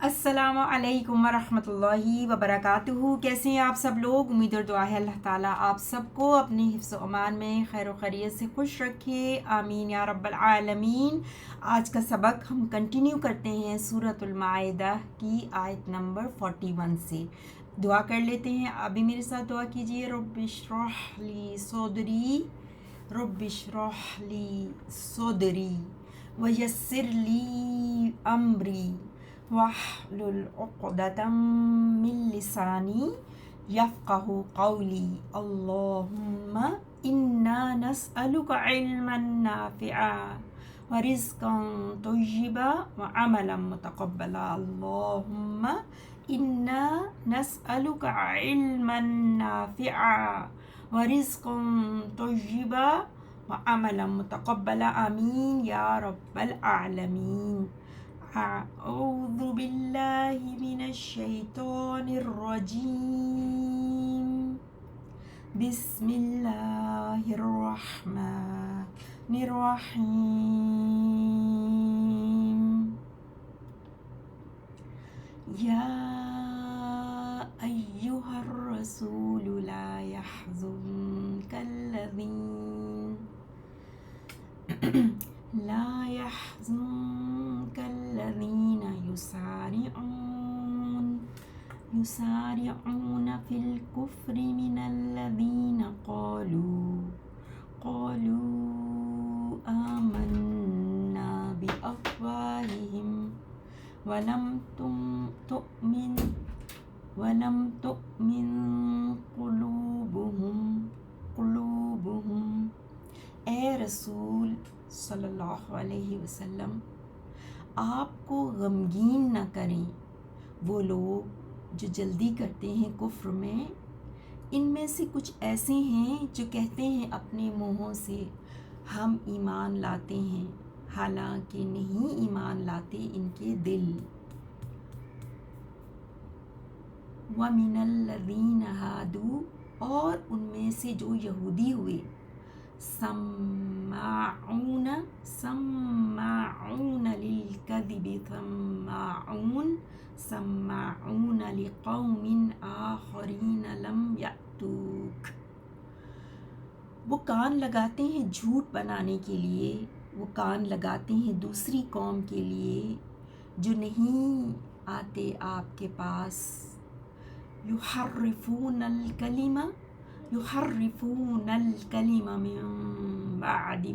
السلام علیکم ورحمۃ اللہ وبرکاتہ۔ کیسے ہیں آپ سب لوگ؟ امید اور دعا ہے اللہ تعالیٰ آپ سب کو اپنے حفظ و امان میں خیر و خیریت سے خوش رکھے، آمین یا رب العالمین۔ آج کا سبق ہم کنٹینیو کرتے ہیں سورۃ المائدہ کی آیت نمبر 41 سے۔ دعا کر لیتے ہیں، آپ بھی میرے ساتھ دعا کیجیے۔ رب اشرح لی صدری، رب اشرح لی صدری ویسر لی امری واحلل عقدۃ من لسانی یفقہ قولی۔ اللہم انا نسألک علما نافعا ورزقا طیبا وعملا متقبلا۔ اللہم انا نسألک علما نافعا ورزقا طیبا وعملا متقبلا، آمین یا رب العالمین۔ اعوذ باللہ من الشیطان الرجیم، بسم اللہ الرحمن الرحیم۔ یا ایہا الرسول لا يحزنک الذین یسارعون فی الکفر من الذین قالوا آمنا بأفواہہم ولم تؤمن قلوبہم۔ اے رسول صلی اللہ علیہ وسلم، آپ کو غمگین نہ کریں وہ لوگ جو جلدی کرتے ہیں کفر میں۔ ان میں سے کچھ ایسے ہیں جو کہتے ہیں اپنے منہوں سے ہم ایمان لاتے ہیں، حالانکہ نہیں ایمان لاتے ان کے دل۔ وَمِنَ الَّذِينَ هَادُوا، اور ان میں سے جو یہودی ہوئے، سماعون للکذب سماعون لقوم آخرین لم یأتوک۔ وہ کان لگاتے ہیں جھوٹ بنانے کے لیے، وہ کان لگاتے ہیں دوسری قوم کے لیے جو نہیں آتے آپ کے پاس۔ یحرفون الکلم من بعد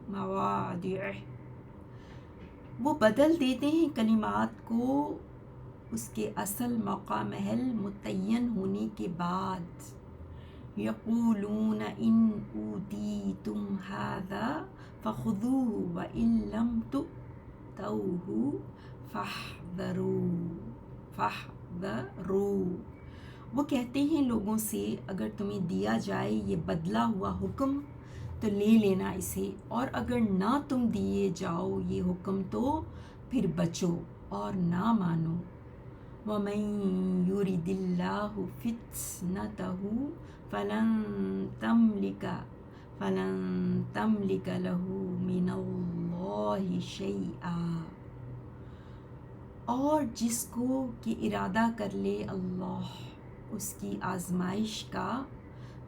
مواضعہ، وہ بدل دیتے ہیں کلمات کو اس کے اصل موقع محل متعین ہونے کے بعد۔ یقولون ان اوتیتم ھذا فخذوہ وان لم تؤتوہ فاحذروا۔ وہ کہتے ہیں لوگوں سے اگر تمہیں دیا جائے یہ بدلا ہوا حکم تو لے لینا اسے، اور اگر نہ تم دیے جاؤ یہ حکم تو پھر بچو اور نہ مانو۔ وَمَن يُرِدِ اللَّهُ فِتْنَتَهُ فَلَن تَمْلِكَ لَهُ مِنَ اللَّهِ شَيْئًا۔ اور جس کو کہ ارادہ کر لے اللہ اس کی آزمائش کا،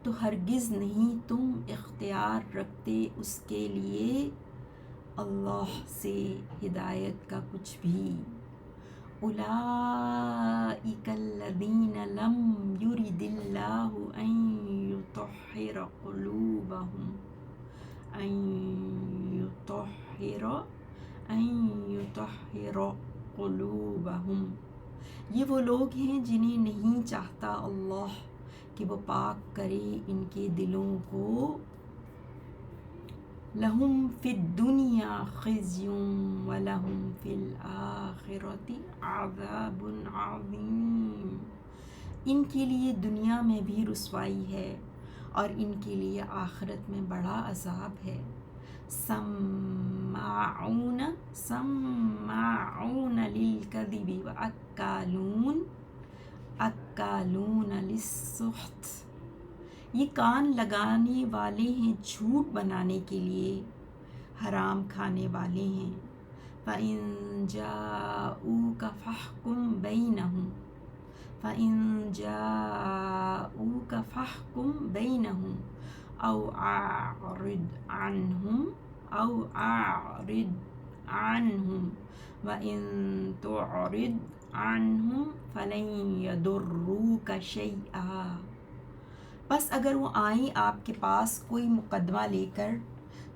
تو ہرگز نہیں تم اختیار رکھتے اس کے لیے اللہ سے ہدایت کا کچھ بھی۔ اولئک الذین لم یرد اللہ ان یطہر قلوبہم، یہ وہ لوگ ہیں جنہیں نہیں چاہتا اللہ کہ وہ پاک کرے ان کے دلوں کو۔ لہم فی الدنیا خزی ولہم فی الآخرۃ عذاب عظیم، ان کے لیے دنیا میں بھی رسوائی ہے اور ان کے لیے آخرت میں بڑا عذاب ہے۔ سماعون للکذب اکالون للسحت، یہ کان لگانے والے ہیں جھوٹ بنانے کے لیے، حرام کھانے والے ہیں۔ فَإِن جَاءُوكَ فَاحْكُم بَيْنَهُمْ فَإِن جَاءُوكَ فَاحْكُم بَيْنَهُمْ أَوْ أَعْرِضْ عَنْهُمْ وَإِن تُعْرِضْ عَنْهُمْ فَلَن يَضُرُّوكَ شَيْئًا۔ بس اگر وہ آئیں آپ کے پاس کوئی مقدمہ لے کر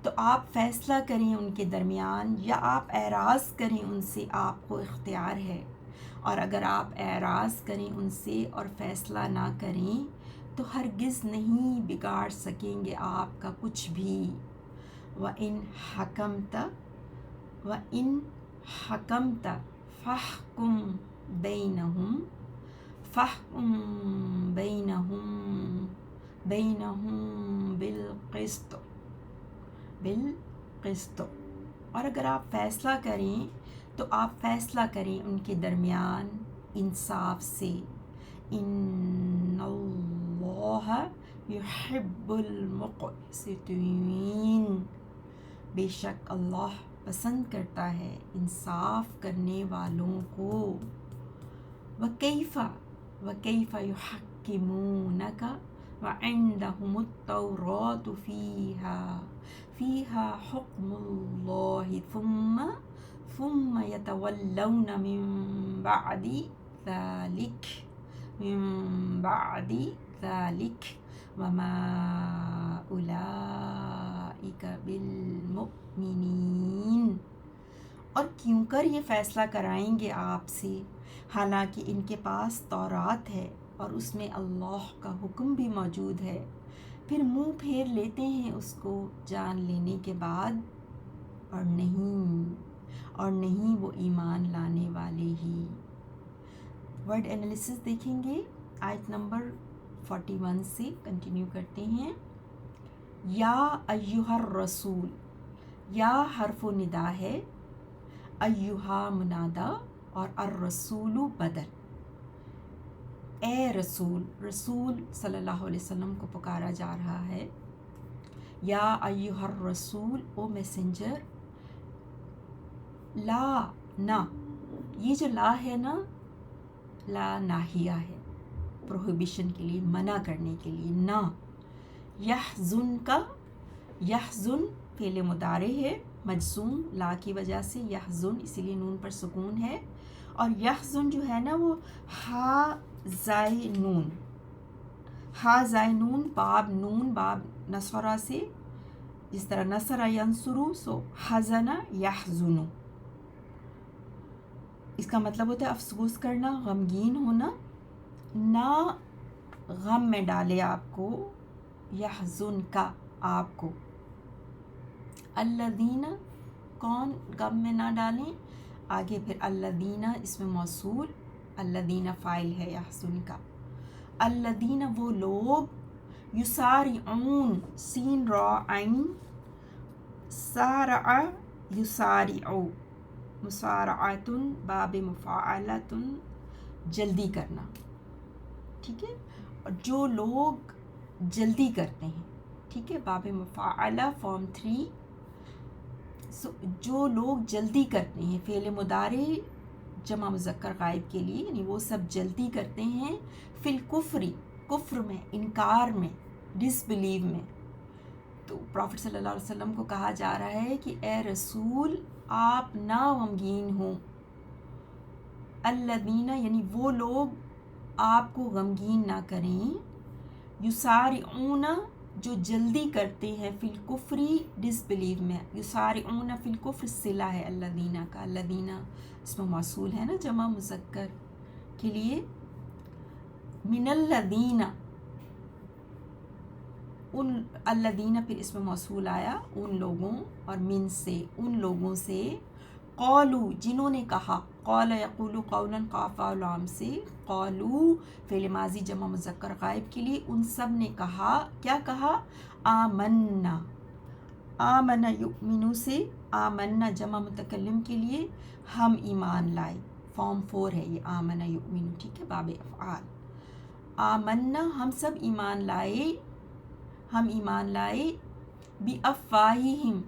تو آپ فیصلہ کریں ان کے درمیان، یا آپ اعراض کریں ان سے، آپ کو اختیار ہے۔ اور اگر آپ اعراض کریں ان سے اور فیصلہ نہ کریں تو ہرگز نہیں بگاڑ سکیں گے آپ کا کچھ بھی۔ وَإِنْ حَكَمْتَ فَاحْكُم بَيْنَهُم بالقسط۔ اور اگر آپ فیصلہ کریں تو آپ فیصلہ کریں ان کے درمیان انصاف سے۔ ان اللہ یحب المقسطین، بے شک اللہ پسند کرتا ہے انصاف کرنے والوں کو۔ وَكَيْفَ يُحَكِّمُونَكَ وَعِندَهُمُ التَّوْرَاةُ فِيهَا حُكْمُ اللَّهِ ثُمَّ يَتَوَلَّوْنَ مِن بَعْدِ ذَلِكَ وَمَا أُولَئِكَ بِالْمُؤْمِنِينَ۔ اور کیوں کر یہ فیصلہ کرائیں گے آپ سے حالانکہ ان کے پاس تورات ہے اور اس میں اللہ کا حکم بھی موجود ہے، پھر منہ پھیر لیتے ہیں اس کو جان لینے کے بعد، اور نہیں وہ ایمان لانے والے ہی۔ ورڈ انالیسس دیکھیں گے، آیت نمبر 41 سے کنٹینیو کرتے ہیں۔ یا ایہا الرسول، یا حرف و ندا ہے، ایہا منادا اور الرسول بدل۔ اے رسول، رسول صلی اللہ علیہ وسلم کو پکارا جا رہا ہے۔ یا ایہا الرسول، او میسنجر۔ لا، نہ، یہ جو لا ہے نا، لا ناہیہ ہے، پروہیبیشن کے لیے، منع کرنے کے لیے، نہ۔ یحزن کا، یحزن فعل مضارع ہے مجزوم لا کی وجہ سے، یحزن اسی لیے نون پر سکون ہے، اور یحزن جو ہے نا وہ ہا زائے نون باب نصرہ سے، جس طرح نصر ینصرو، سو حزن یحزن، اس کا مطلب ہوتا ہے افسوس کرنا، غمگین ہونا، نہ غم میں ڈالے آپ کو، یحزن کا آپ کو۔ الذین، کون غم میں نہ ڈالیں، آگے پھر الذین اسم موصول، الذین فاعل ہے یحزن کا۔ الذین وہ لوگ، یسارعون سین را عین، سارع یسارع، مسارعۃ باب مفاعلۃ جلدی کرنا، ٹھیک ہے، اور جو لوگ جلدی کرتے ہیں، ٹھیک ہے، باب مفاعلہ فارم 3، جو لوگ جلدی کرتے ہیں، فعل مضارع جمع مذکر غائب کے لیے، یعنی وہ سب جلدی کرتے ہیں، فی الکفر، کفر میں، انکار میں، ڈس بلیو میں۔ تو پروفٹ صلی اللہ علیہ وسلم کو کہا جا رہا ہے کہ اے رسول آپ نہ غمگین ہوں، الذین یعنی وہ لوگ آپ کو غمگین نہ کریں، یسارعون جو جلدی کرتے ہیں، فی الکفر ڈس بلیو میں، یسارعون فی الکفر صلہ ہے الذین کا، الذین اسم موصول ہے نا جمع مذکر کے لیے، من الذین، ان الذین پھر اسم موصول آیا ان لوگوں، اور من سے ان لوگوں سے، قالو جنہوں نے کہا، قال یقول قولا قاف و لام سے، قالو فعل ماضی جمع مذکر غائب کے لیے، ان سب نے کہا، کیا کہا، آمنا، آمن یؤمنو سے، آمنا جمع متکلم کے لیے، ہم ایمان لائے، فارم 4 ہے یہ آمن یؤمنو، ٹھیک ہے، باب افعال، آمنا ہم سب ایمان لائے، ہم ایمان لائے، بِأَفْوَاهِهِمْ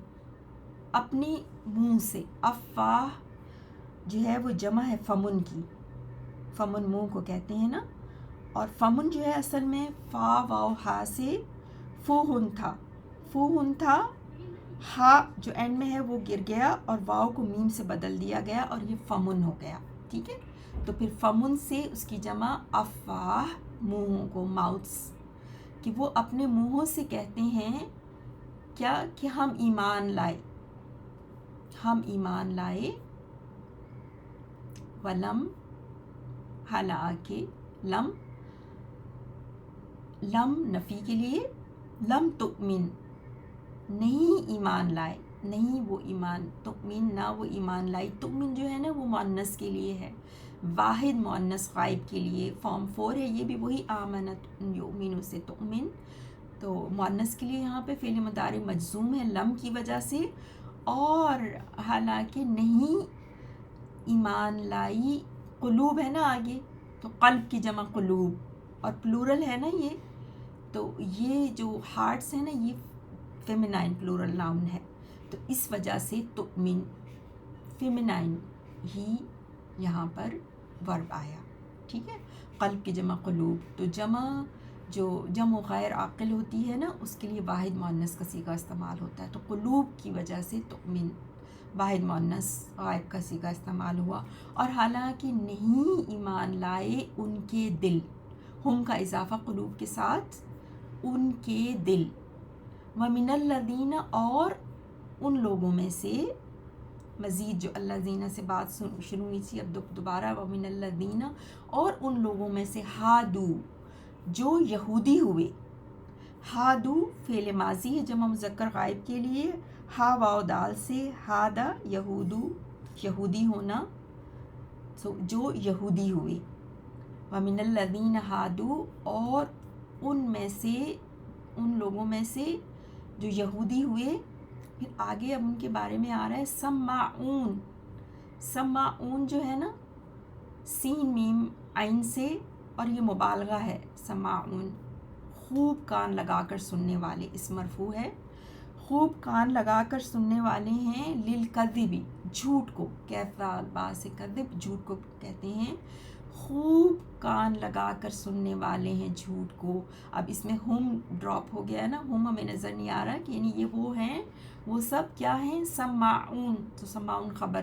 اپنے منہ سے. افواہ جو ہے وہ جمع ہے فمن کی. فمن منہ کو کہتے ہیں نا. اور فمن جو ہے اصل میں فا واو ہا سے فوہن تھا. فوہن تھا، ہا جو اینڈ میں ہے وہ گر گیا اور واو کو میم سے بدل دیا گیا اور یہ فمن ہو گیا. ٹھیک ہے، تو پھر فمن سے اس کی جمع افواہ، منہوں کو، ماؤتھس، کہ وہ اپنے منہوں سے کہتے ہیں کیا کہ ہم ایمان لائے. ہم ایمان لائے. ولم حالانکہ، لم نفی کے لیے، لم تؤمن نہیں ایمان لائے، نہیں وہ ایمان، تؤمن نہ وہ ایمان لائی. تؤمن جو ہے نا وہ مؤنث کے لیے ہے، واحد مؤنث غائب کے لیے. فارم 4 ہے یہ بھی وہی آمنت یؤمن سے تؤمن. تو مؤنث کے لیے یہاں پہ فعل مضارع مجزوم ہے لم کی وجہ سے. اور حالانکہ نہیں ایمان لائی، قلوب ہے نا آگے، تو قلب کی جمع قلوب، اور پلورل ہے نا یہ، تو یہ جو ہارٹس ہیں نا یہ فیمینائن پلورل ناؤن ہے. تو اس وجہ سے تؤمن فیمینائن ہی یہاں پر ورب آیا. ٹھیک ہے، قلب کی جمع قلوب. تو جو جمع غیر عاقل ہوتی ہے نا اس کے لیے واحد مؤنث کا صیغہ استعمال ہوتا ہے. تو قلوب کی وجہ سے تؤمن واحد مؤنث غائب کا صیغہ استعمال ہوا. اور حالانکہ نہیں ایمان لائے ان کے دل، ہم کا اضافہ قلوب کے ساتھ، ان کے دل. وَمِنَ الَّذِينَ اور ان لوگوں میں سے، مزید جو الذین سے بات شروع ہوئی تھی اب دوبارہ وَمِنَ الَّذِينَ اور ان لوگوں میں سے ہادو جو یہودی ہوئے. ہادو فعل ماضی ہے جمع مذکر غائب کے لیے، ہا واو دال سے، ہادا یہودو یہودی ہونا، جو یہودی ہوئے. وَمِنَ الَّذِينَ ہادو اور ان میں سے، ان لوگوں میں سے جو یہودی ہوئے. پھر آگے اب ان کے بارے میں آ رہا ہے سماعون. سماعون جو ہے نا سین میم عین سے، اور یہ مبالغہ ہے. سماعون خوب کان لگا کر سننے والے، اس مرفوع ہے. خوب کان لگا کر سننے والے ہیں. للکذب جھوٹ کو، کیفا با سے کذب جھوٹ کو کہتے ہیں. خوب کان لگا کر سننے والے ہیں جھوٹ کو. اب اس میں ہم ڈراپ ہو گیا ہے نا، ہم ہمیں نظر نہیں آ رہا کہ یعنی یہ وہ ہیں، وہ سب کیا ہیں سماعون. تو سماعون خبر،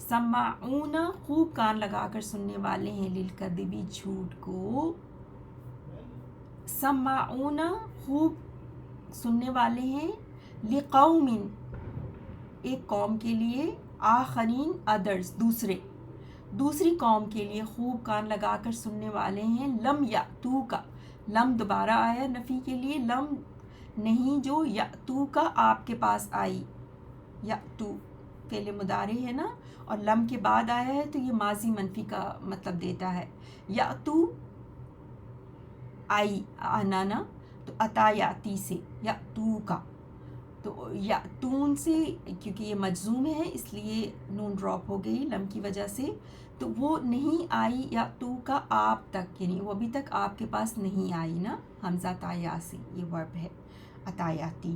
سماعون خوب کان لگا کر سننے والے ہیں للکذب جھوٹ کو. سماعون خوب سننے والے ہیں لقوم ایک قوم کے لیے، آخرین ادرس دوسری قوم کے لیے خوب کان لگا کر سننے والے ہیں. لم یاتو کا، لم دوبارہ آیا نفی کے لیے، لم نہیں جو یاتو کا آپ کے پاس آئی. یاتو فعل مضارع ہے نا، اور لم کے بعد آیا ہے تو یہ ماضی منفی کا مطلب دیتا ہے. یاتو آئی، آنا نا، تو اتا یاتی سے یاتو کا. تو یاتون سے کیونکہ یہ مجزوم ہے اس لیے نون ڈراپ ہو گئی لم کی وجہ سے. تو وہ نہیں آئی یاتو کا آپ تک، یعنی وہ ابھی تک آپ کے پاس نہیں آئی نا، حمزہ تایا سے یہ ورب ہے اتایاتی.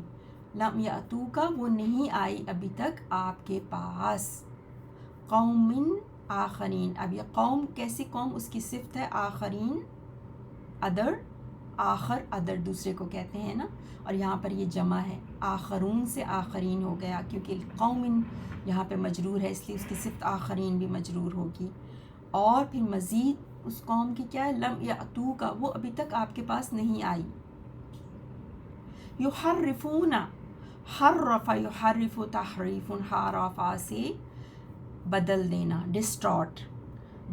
لم یاتو کا وہ نہیں آئی ابھی تک آپ کے پاس. قوم آخرین، اب یہ قوم کیسی قوم، اس کی صفت ہے آخرین، ادر، آخر ادر دوسرے کو کہتے ہیں نا، اور یہاں پر یہ جمع ہے. آخرون سے آخرین ہو گیا کیونکہ قوم یہاں پہ مجرور ہے اس لیے اس کی صفت آخرین بھی مجرور ہوگی. اور پھر مزید اس قوم کی کیا ہے، لم یاتو کا وہ ابھی تک آپ کے پاس نہیں آئی. یحرفون، حرف یحرف تحریف، حرفا سے بدل دینا، ڈسٹارٹ،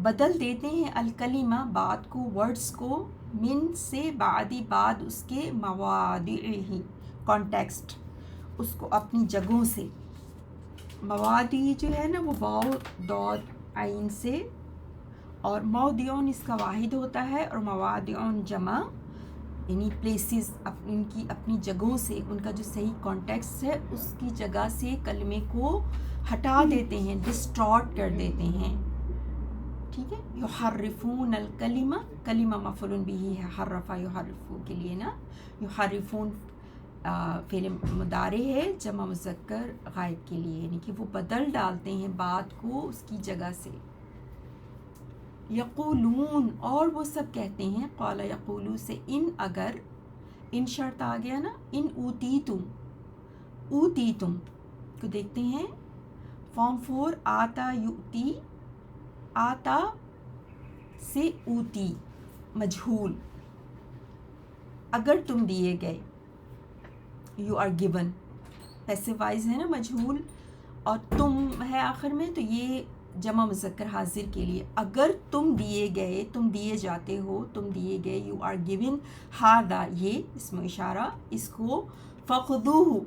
بدل دیتے ہیں الکلمہ بات کو، ورڈز کو، من سے بعدی بعد اس کے، مواضعہ کانٹیکسٹ اس کو اپنی جگہوں سے. مواضع جو ہے نا وہ واو داد عین سے، اور موضعون اس کا واحد ہوتا ہے، اور مواضعون جمع یعنی پلیسز، ان کی اپنی جگہوں سے، ان کا جو صحیح کانٹیکسٹ ہے اس کی جگہ سے کلمے کو ہٹا دیتے ہیں، ڈسٹارٹ کر دیتے ہیں. ٹھیک ہے، یحرفون الکلمہ، کلمہ مفعول بھی ہے حرف یحرف کے لیے نا، یحرفون فعل مضارع ہے جمع مذکر غائب کے لیے، یعنی کہ وہ بدل ڈالتے ہیں بات کو اس کی جگہ سے. یقولون، اور وہ سب کہتے ہیں، قال یقولو سے ان، اگر، ان شرط آ گیا نا، ان اوتیتم کو دیکھتے ہیں فارم 4 آتا یؤتی، آتا سے اوتی مجہول، اگر تم دیے گئے، you are given, passive voice ہے نا مجہول، اور تم ہے آخر میں، تو یہ جمع مذکر حاضر کے لیے. اگر تم دیے گئے، تم دیے جاتے ہو، تم دیے گئے، یو آر گیون، ہاذا یہ اسم اشارہ، اس کو، فخذوہ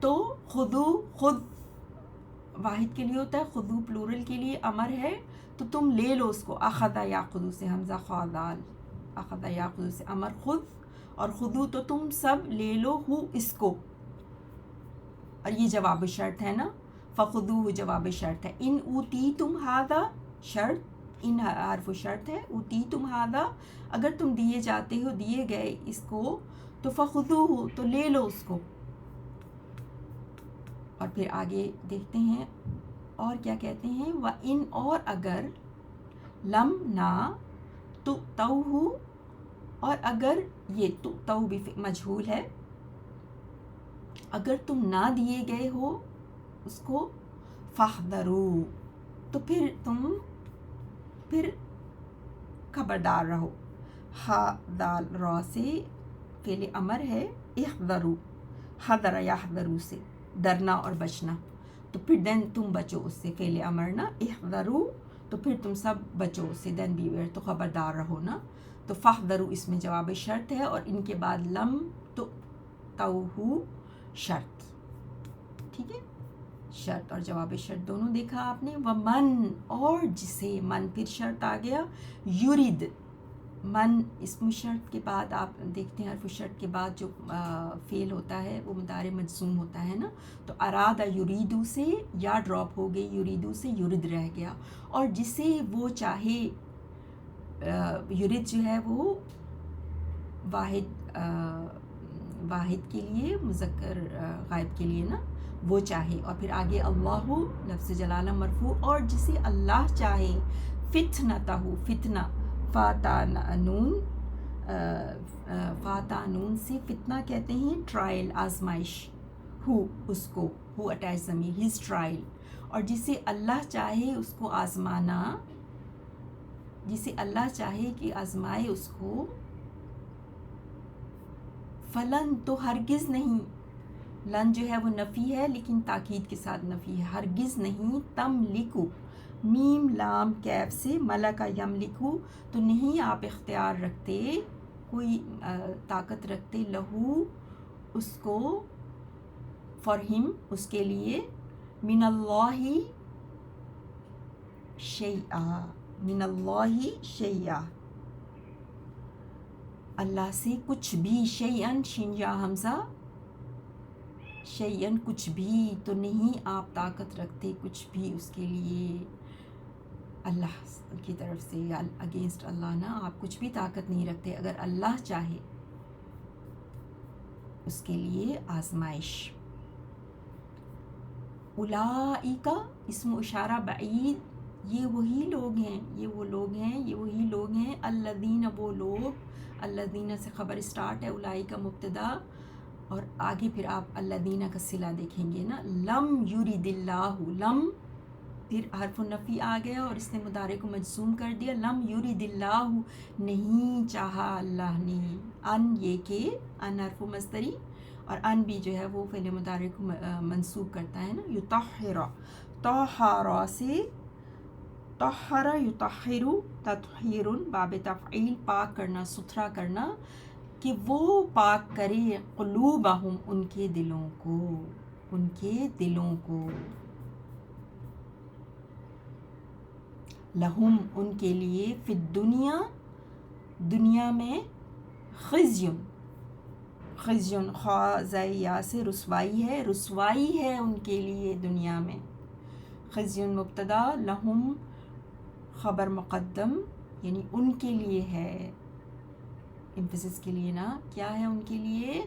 تو خذو، خود واحد کے لیے ہوتا ہے، خذو پلورل کے لیے امر ہے، تو تم لے لو اس کو. اخذ یاخذ سے حمزہ خاذال، اخذ یاخذ سے امر خود، اور خذو تو تم سب لے لو، ہو اس کو، اور یہ جواب شرط ہے نا، فخذوہ جواب شرط ہے. ان اوتیتم ھذا شرط، ان حرف شرط ہے، اوتیتم ھذا اگر تم دیے جاتے ہو، دیے گئے اس کو، تو فخذوہ تو لے لو اس کو. اور پھر آگے دیکھتے ہیں اور کیا کہتے ہیں، وَإِنْ اور اگر، لم نہ، تُؤْتَوْهُ اور اگر، یہ تُؤْتَوْ بھی مجہول ہے، اگر تم نہ دیے گئے ہو اس کو، فاحذروا تو پھر خبردار رہو. ہا دال را سے فعل امر ہے، احذروا، حذر یحذروا سے ڈرنا اور بچنا، تو پھر دین تم بچو اس سے، فعل امر نا، احذروا تو پھر تم سب بچو اس سے، دین بیویئر تو خبردار رہو نا. تو فاحذروا اس میں جواب شرط ہے، اور ان کے بعد لم تؤتوہ شرط، ٹھیک ہے، شرط اور جواب شرط دونوں دیکھا آپ نے. ومن اور جسے، من پھر شرط آ گیا، یرید، من اسم شرط کے بعد آپ دیکھتے ہیں حرف شرط کے بعد جو فعل ہوتا ہے وہ مضارع مجزوم ہوتا ہے نا، تو ارادہ یریدو سے یا ڈراپ ہو گئی، یریدو سے یرید رہ گیا. اور جسے وہ چاہے، یرید جو ہے وہ واحد کے لیے، مذکر غائب کے لیے نا، وہ چاہے. اور پھر آگے اللہ لفظ جلالہ مرفوع، اور جسے اللہ چاہے، فتنتہ، فتنہ، فاتانون، فاتانون سے فتنہ کہتے ہیں ٹرائل، آزمائش، ہو اس کو، ہو اٹیچ ضمیر، ہز ٹرائل. اور جسے اللہ چاہے اس کو آزمانا، جسے اللہ چاہے کہ آزمائے اس کو، فلن تو ہرگز نہیں، لن جو ہے وہ نفی ہے لیکن تاکید کے ساتھ نفی ہے، ہرگز نہیں، تم لکو، میم لام کیف سے، ملکا یملکو تو نہیں آپ اختیار رکھتے، کوئی طاقت رکھتے، لہو اس کو، فار ہم اس کے لیے، من اللہ شیئا، من اللہ شیئا اللہ سے کچھ بھی، شیئن شین یا حمزہ، شیئن کچھ بھی، تو نہیں آپ طاقت رکھتے کچھ بھی اس کے لیے اللہ کی طرف سے، یا اگینسٹ اللہ نا، آپ کچھ بھی طاقت نہیں رکھتے اگر اللہ چاہے اس کے لیے آزمائش. اولئک اسم اشارہ بعید، یہ وہی لوگ ہیں، یہ وہ لوگ ہیں، یہ وہی لوگ ہیں، الذین وہ لوگ، الذین سے خبر اسٹارٹ ہے، اولئک مبتدا، اور آگے پھر آپ الذین کا صلہ دیکھیں گے نا، لم یرید اللہ، لم پھر حرف النفی آ گیا اور اس نے مضارع کو مجزوم کر دیا، لم یرید اللہ نہیں چاہا اللہ نے، ان یہ کہ، ان حرف مصدری، اور ان بھی جو ہے وہ فعل مضارع کو منصوب کرتا ہے نا، یطہر، طہر سے، طہر یطہر، تطہیر باب تفعیل، پاک کرنا، ستھرا کرنا، کہ وہ پاک کرے، قلوبہم ان کے دلوں کو، ان کے دلوں کو، لہم ان کے لیے، فی الدنیا دنیا میں، خزیٌ، خزیٌ خاء سے رسوائی ہے، رسوائی ہے ان کے لیے دنیا میں، خزیٌ مبتدا، لہم خبر مقدم، یعنی ان کے لیے ہے، امفسس کے لیے نا، کیا ہے ان کے لیے،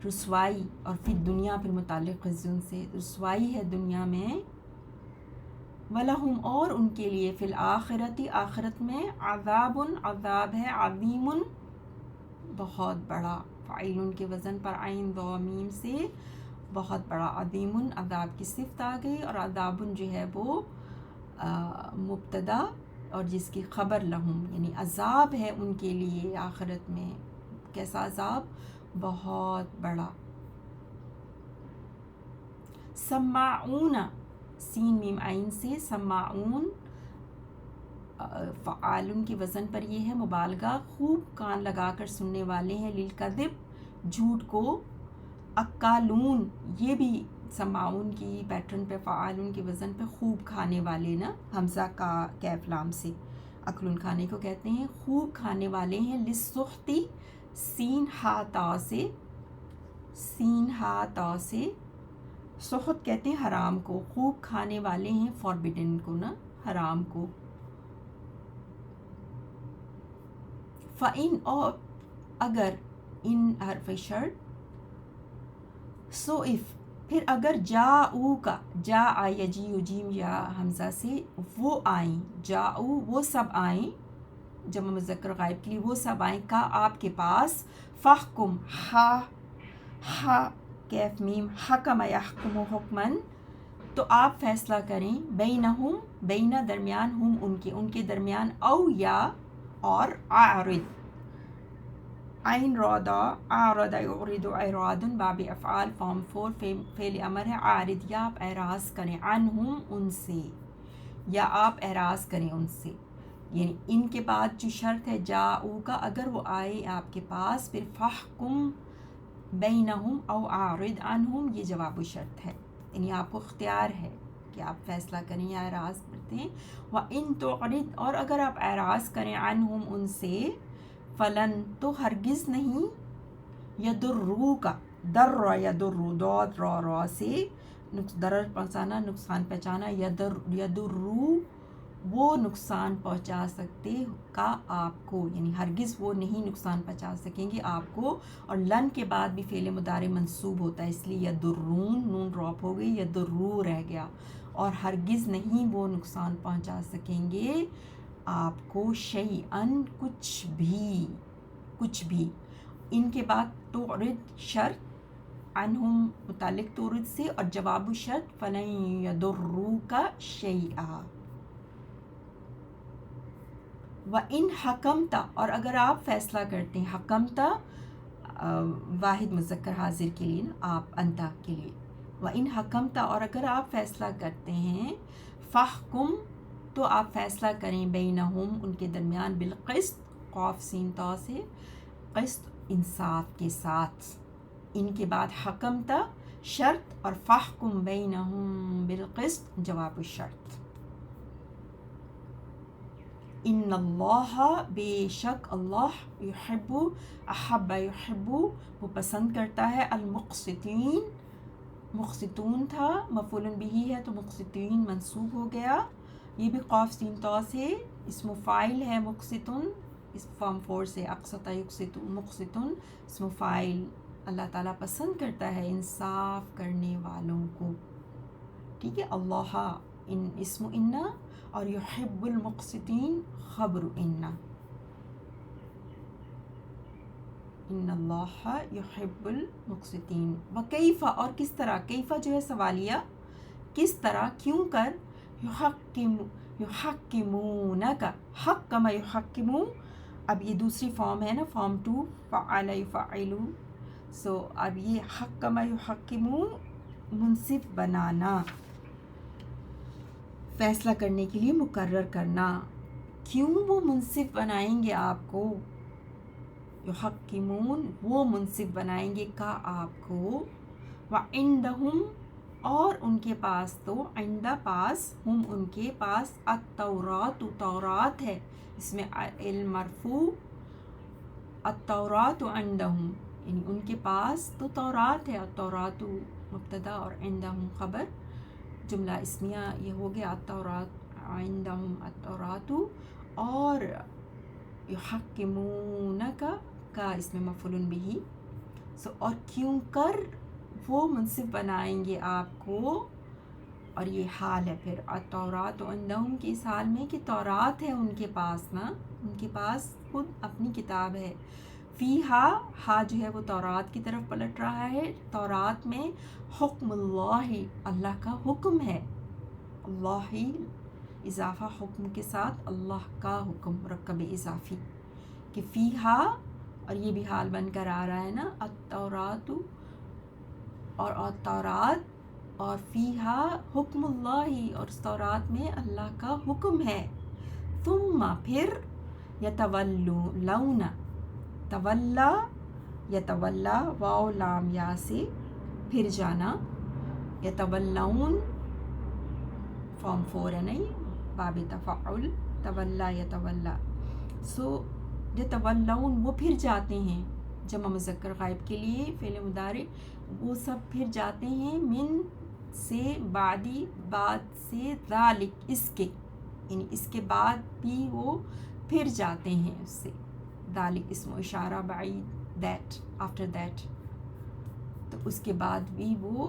رسوائی، اور پھر دنیا پھر متعلق ان سے رسوائی ہے دنیا میں، وَلَهُمْ اور ان کے لیے فی الآخرتی آخرت میں عذاب عذاب ہے، عظیم بہت بڑا، فعیل کے وزن پر عین ضا میم سے بہت بڑا، عظیم عذاب کی صفت آ گئی، اور عذاب جو ہے وہ مبتدا اور جس کی خبر لہم، یعنی عذاب ہے ان کے لیے آخرت میں، کیسا عذاب؟ بہت بڑا۔ سماعون سین میم عین سے، سماعون فعالن کے وزن پر یہ ہے مبالغہ، خوب کان لگا کر سننے والے ہیں، للکذب جھوٹ کو، اکالون یہ بھی سماعون کی پیٹرن پہ، فعالن کے وزن پہ خوب کھانے والے نا، حمزہ کا کیف لام سے، اکلون کھانے کو کہتے ہیں، خوب کھانے والے ہیں، للسختی سین ہا تا سے، سین ہا تا سے، سخط کہتے ہیں حرام کو، خوب کھانے والے ہیں فاربیڈن کو نا، حرام کو۔ فَإِنْ اور اگر، ان حرف شرط، سو اف پھر اگر جاؤ کا، جا یجیء جیم یا حمزہ سے، وہ آئیں، جاؤ وہ سب آئیں، جمع مذکر غائب کے لیے وہ سب آئیں، کا آپ کے پاس، فحکم ہا کیف میم، حکم یحکم حکمن تو آپ فیصلہ کریں، بینہم بین درمیان، ہم ان کے درمیان، او یا اور، اعرض عین رادا، اعرض یعرض اعراض باب افعال فارم 4 فعل امر ہے، اعرض یا آپ اعراض کریں، عنہم ان سے، یا آپ اعراض کریں ان سے، یعنی ان کے بعد جو شرط ہے جاؤ کا، اگر وہ آئے آپ کے پاس، پھر فحکم بینہم او اعرض عنہم یہ جواب و شرط ہے، یعنی آپ کو اختیار ہے کہ آپ فیصلہ کریں یا اعراض کرتے ہیں۔ وَإِن تُعْرِضْ اور اگر آپ اعراض کریں عنہم ان سے، فلن تو ہرگز نہیں، یضروک در یضر ضاد را را سے ضرر پہنچانا، نقصان پہنچانا، یضرو وہ نقصان پہنچا سکتے کا آپ کو، یعنی ہرگز وہ نہیں نقصان پہنچا سکیں گے آپ کو، اور لن کے بعد بھی فعل مضارع منصوب ہوتا ہے، اس لیے یضرون نون ڈراپ ہو گئی، یضرو رہ گیا، اور ہرگز نہیں وہ نقصان پہنچا سکیں گے آپ کو، شیئن کچھ بھی۔ ان کے بعد تعرض شرط، عنہم متعلق تعرض سے، اور جواب شرط فلن یضروک شیئا۔ وَإِنْ حَكَمْتَ اور اگر آپ فیصلہ کرتے ہیں، حکمتا واحد مذکر حاضر کے لیے نا، آپ انتا کے لیے، وَإِنْ حَكَمْتَ اور اگر آپ فیصلہ کرتے ہیں، فَحْكُمْ تو آپ فیصلہ کریں، بینہم ان کے درمیان، بالقسط قاف سین تا سے، قسط انصاف کے ساتھ، ان کے بعد حکمتا شرط، اور فَحْكُمْ بینہم بالقسط جواب الشرط۔ ان اللہ بے شک اللہ، یحب احب یحب وہ پسند کرتا ہے، المقسطین مقسطون تھا مفعول بہ ہے تو مقسطین منصوب ہو گیا، یہ بھی قاف سین تا سے، اسم فاعل ہے مقسطن، اس فارم 4 سے، اقسط یقسط مقسطن اسم فاعل، اللہ تعالیٰ پسند کرتا ہے انصاف کرنے والوں کو، ٹھیک ہے، اللہ ان اسم انا، اور یحب المقسطین خبر انا، ان اللہ یحب المقسطین۔ وکیف اور کس طرح، کیفہ جو ہے سوالیہ، کس طرح، کیوں کر، یحکمونک حکم یحکمو، اب یہ دوسری فارم ہے نا، فارم 2 فعل یفعل، سو اب یہ حکم یحکمو منصف بنانا، فیصلہ کرنے کے لیے مقرر کرنا، کیوں وہ منصف بنائیں گے آپ کو، یحکمون وہ منصف بنائیں گے کا آپ کو، وعندہم اور ان کے پاس، تو عندہ پاس، ہم ان کے پاس، التورات تورات ہے، اس میں علم مرفوع، التورات عندہم یعنی ان کے پاس تو تورات ہے، التورات مبتدا اور عندہم خبر، جملہ اسمیہ یہ ہو گیا، التورات عندہم التورات، اور یحکمونک کا اس میں مفعول بہ، اور کیوں کر وہ منصف بنائیں گے آپ کو. اور یہ حال ہے پھر التورات عندہم کے اس حال میں کہ تورات ہے ان کے پاس نا، ان کے پاس خود اپنی کتاب ہے. فیہا، ہا جو ہے وہ تورات کی طرف پلٹ رہا ہے. تورات میں حکم اللہ، اللہ کا حکم ہے. اللہ اضافہ حکم کے ساتھ اللہ کا حکم مرکب اضافی کہ فیہا، اور یہ بھی حال بن کر آ رہا ہے نا التورات اور التورات اور فیہا حکم اللہ، اور اس تورات میں اللہ کا حکم ہے. ثم پھر یتولون، تولا یتولا واو لام یا سے پھر جانا، یتولون فارم 4 ہے نہیں، باب تفعل، تولا یتولا. سو یتولون وہ پھر جاتے ہیں، جمع مذکر غائب کے لیے فعل مضارع، وہ سب پھر جاتے ہیں من سے بعدی، بعد سے ذالک اس کے، یعنی اس کے بعد بھی وہ پھر جاتے ہیں اس سے. ذالک اسم اشارہ بعید، دیٹ آفٹر دیٹ، تو اس کے بعد بھی وہ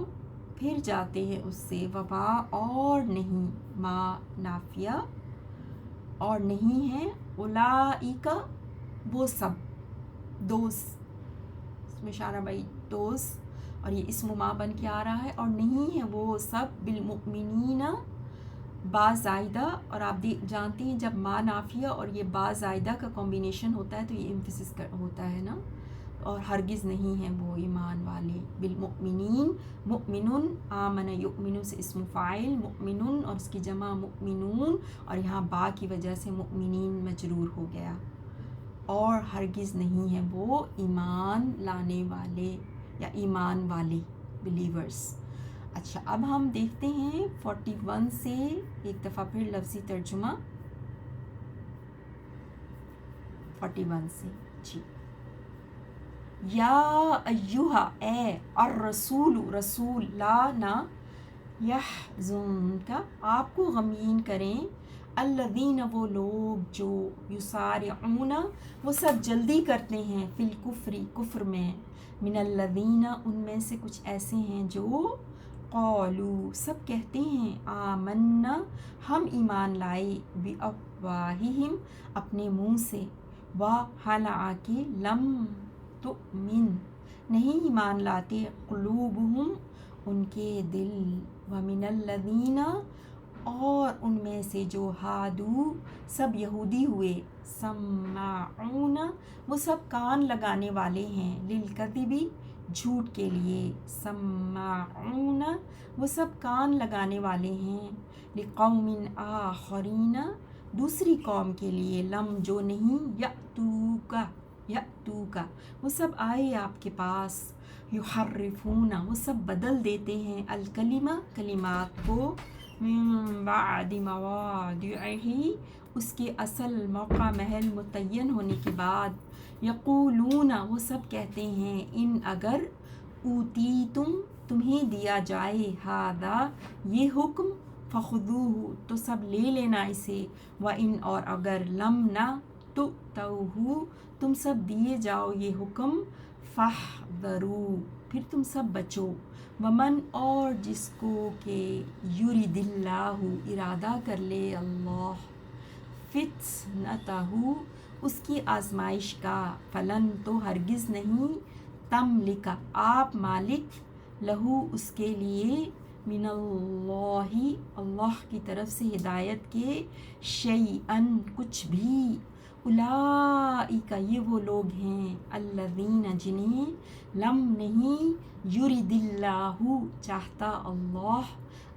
پھر جاتے ہیں اس سے. وما اور نہیں، ما نافیہ اور نہیں ہے، اولئک وہ سب، دوست اسم اشارہ بعید دوست، اور یہ اسم ما بن کے آ رہا ہے، اور نہیں ہے وہ سب بالمؤمنین با زائدہ. اور آپ جانتے ہیں جب ما نافیہ اور یہ با زائدہ کا کمبینیشن ہوتا ہے تو یہ ایمفیسس ہوتا ہے نا، اور ہرگز نہیں ہیں وہ ایمان والے. بالمؤمنین، مؤمنون، آمن یؤمن سے اسم فاعل، مؤمنون اور اس کی جمع مؤمنون، اور یہاں با کی وجہ سے مؤمنین مجرور ہو گیا. اور ہرگز نہیں ہیں وہ ایمان لانے والے یا ایمان والے بلیورز. اچھا اب ہم دیکھتے ہیں 41 سے ایک دفعہ پھر لفظی ترجمہ 41 سے. جی، یا ایہا اے، الرسول رسول، لا نہ، یحزنک آپ کو غمگین کریں، الذین وہ لوگ جو یسارعون وہ سب جلدی کرتے ہیں، فی الکفر کفر میں، من الذین ان میں سے کچھ ایسے ہیں جو قالو سب کہتے ہیں، آمنا ہم ایمان لائے، بافواہہم اپنے منہ سے، حالانکہ لم تؤمن نہیں ایمان لاتے، قلوبہم ان کے دل، ومن الذین اور ان میں سے جو ہادو سب یہودی ہوئے، سماعون وہ سب کان لگانے والے ہیں، للکذب جھوٹ کے لیے، سماعون وہ سب کان لگانے والے ہیں، لقوم آخرین دوسری قوم کے لیے، لم جو نہیں، یأتوکا وہ سب آئے آپ کے پاس، یحرفون وہ سب بدل دیتے ہیں، الکلمہ کلمات کو، من بعد مواضعہ اس کے اصل موقع محل متعین ہونے کے بعد، یقولون وہ سب کہتے ہیں، ان اگر اوتیتم تمہیں دیا جائے، ھذا یہ حکم، فخذوہ تو سب لے لینا اسے، وَإِنْ اور اگر لم نہ تؤتوہ تم سب دیے جاؤ یہ حکم، فاحذروا پھر تم سب بچو، ومن اور جس کو کہ یرید اللہ ارادہ کر لے اللہ، فتنتہ اس کی آزمائش کا، فلن تو ہرگز نہیں، تملک آپ مالک، لہو اس کے لیے، من اللہ اللہ کی طرف سے ہدایت کے، شیئن کچھ بھی، اولئک یہ وہ لوگ ہیں، الذین جنہیں، لم نہیں، یرید اللہ چاہتا اللہ،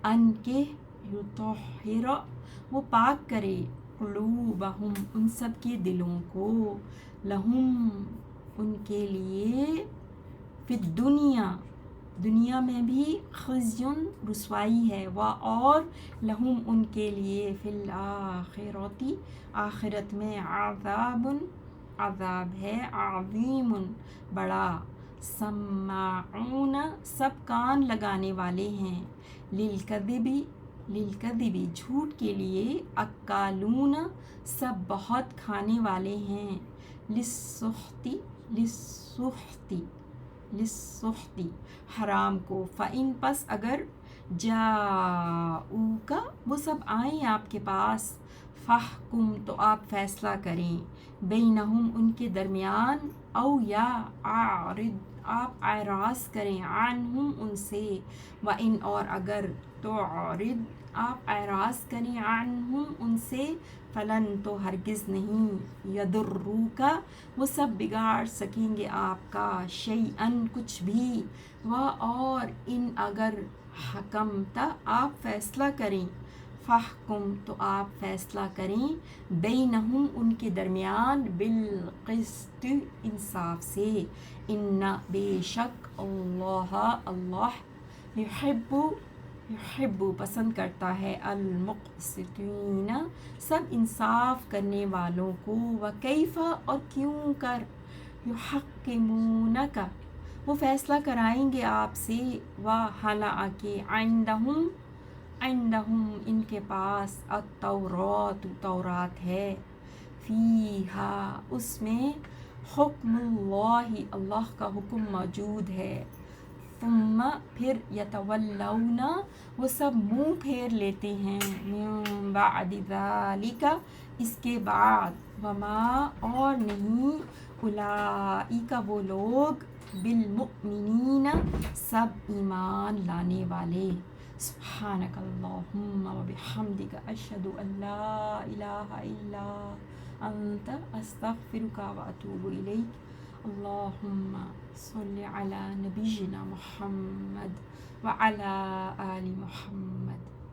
ان کے، یطہر وہ پاک کرے، قلوبہم ان سب کے دلوں کو، لہم ان کے لیے، فی الدنیا دنیا میں بھی، خزیٌ رسوائی ہے، اور لہم ان کے لیے، فی الآخرۃ آخرت میں، عذاب عذاب ہے، عظیم بڑا، سماعون سب کان لگانے والے ہیں، للکذب جھوٹ کے لیے، اکالون سب بہت کھانے والے ہیں، للسحت للسخط حرام کو، فإن پس اگر جاؤکا وہ سب آئیں آپ کے پاس، فاحکم تو آپ فیصلہ کریں، بینہم ان کے درمیان، او یا اعرض آپ اعراض کریں، عنہم ان سے، وإن اور اگر تعرض آپ اعراض کریں، عنہم ان سے، فلن تو ہرگز نہیں، یضروکا وہ سب بگاڑ سکیں گے آپ کا، شیئن کچھ بھی، اور ان اگر حکمتا آپ فیصلہ کریں، فاحکم تو آپ فیصلہ کریں، بینہم ان کے درمیان، بالقسط انصاف سے، ان بے شک اللہ یحب پسند کرتا ہے، المقسطین سب انصاف کرنے والوں کو، وکیف اور کیوں کر، یحکمونک وہ فیصلہ کرائیں گے آپ سے، حالانکہ عندہم ان کے پاس، التورات تورات ہے، فیہا اس میں، حکم اللہ اللہ کا حکم موجود ہے، ثم پھر، یتولون وہ سب منہ پھیر لیتے ہیں، من بعد ذالک اس کے بعد، وما اور نہیں، اولئک وہ لوگ، بالمؤمنین سب ایمان لانے والے، سبحانک اللہم وبحمدک اشہد ان لا الہ الا انت استغفرک واتوب الیک، اللہم صل علی نبینا محمد وعلی آل محمد